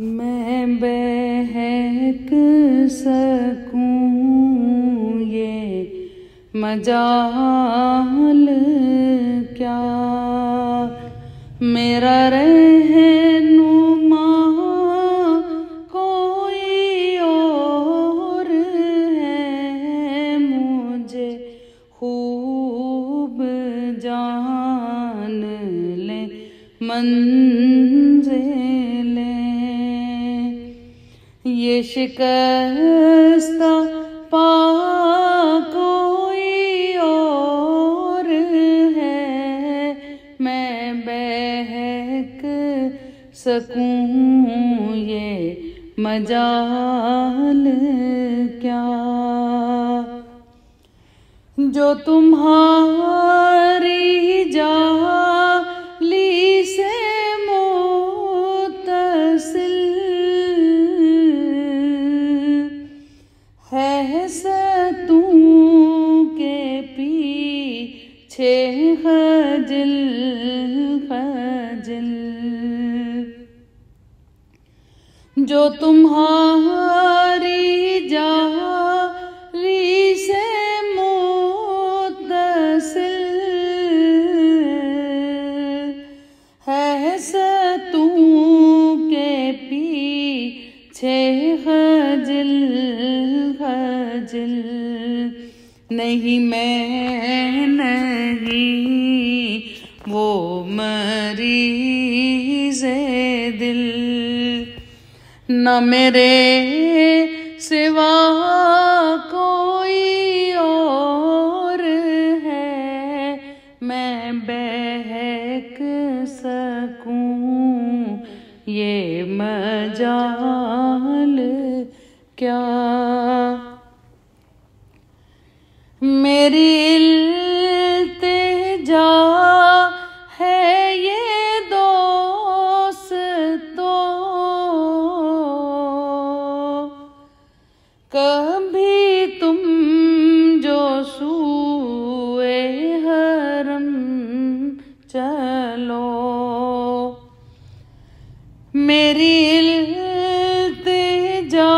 मैं बहक सकूं ये मजाल क्या, मेरा रहनुमा कोई और है, मुझे खूब जान ले मंज़िलें। ये शिकस्ता पा कोई और है, मैं बहक सकूं ये मजाल क्या। जो तुम्हारी जाली से मुत्तसिल है, सतूं के पीछे खजिल खजिल। जो तुम्हारी जाली से मुत्तसिल है, सतूं के पीछे खजिल खजिल। नहीं मैं नहीं वो मरीज़े दिल, न मेरे सिवा कोई और है, मैं बहक सकूं ये मजाल क्या। मेरी इल्तिजा है ये दोस्तों, कभी तुम जो सूए हरम चलो। मेरी इल्तिजा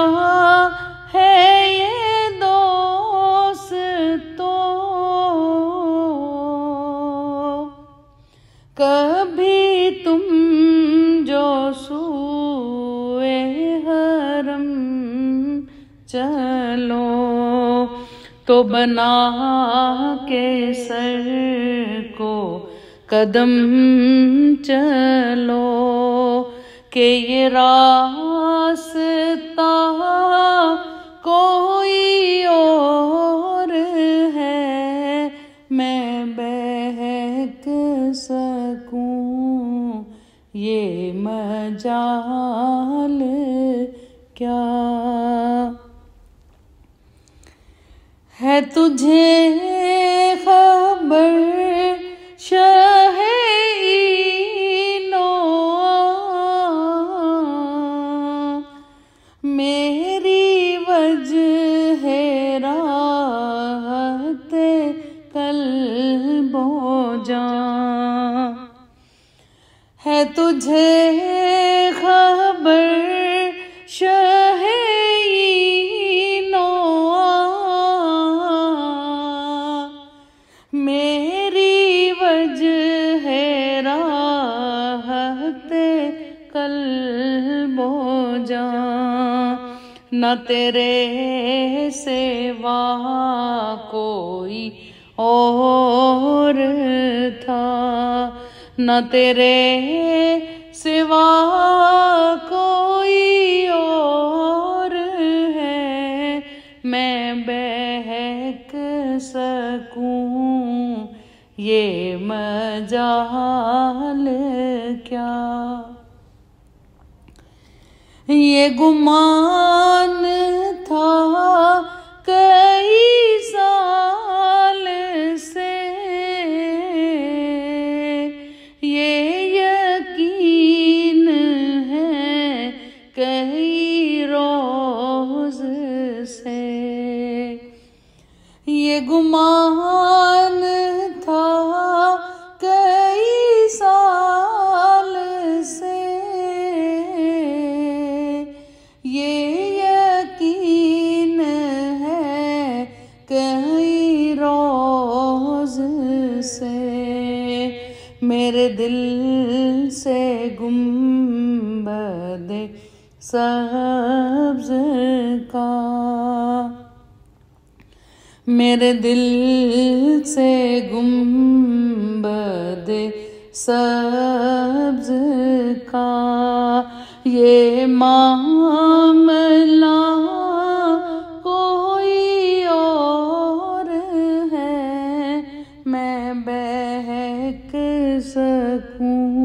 है ये दोस्तों, कभी तुम जो सूए हरम चलो। तो बना के सर को कदम चलो, कि ये रास्ता कोई और है, मैं बहक सकूं ये मजाल क्या। है तुझे खबर शाह-ए-नो, मेरी वजह राहत क़ल्बो जां। है तुझे खबर शाह-ए-नो, मेरी वजह राहत क़ल्बो जां। न तेरे सिवा कोई और था, न तेरे सिवा कोई और है, मैं बहक सकूं ये मजाल क्या। ये गुमान था कई साल से, ये यकीन है कई रोज से। ये गुमान था कई साल से, ये यकीन है कई रोज से मेरे दिल से गुंबद सब्ज का, मेरे दिल से गुंबद सब्ज का ये मामला कोई और है, मैं बहक सकूं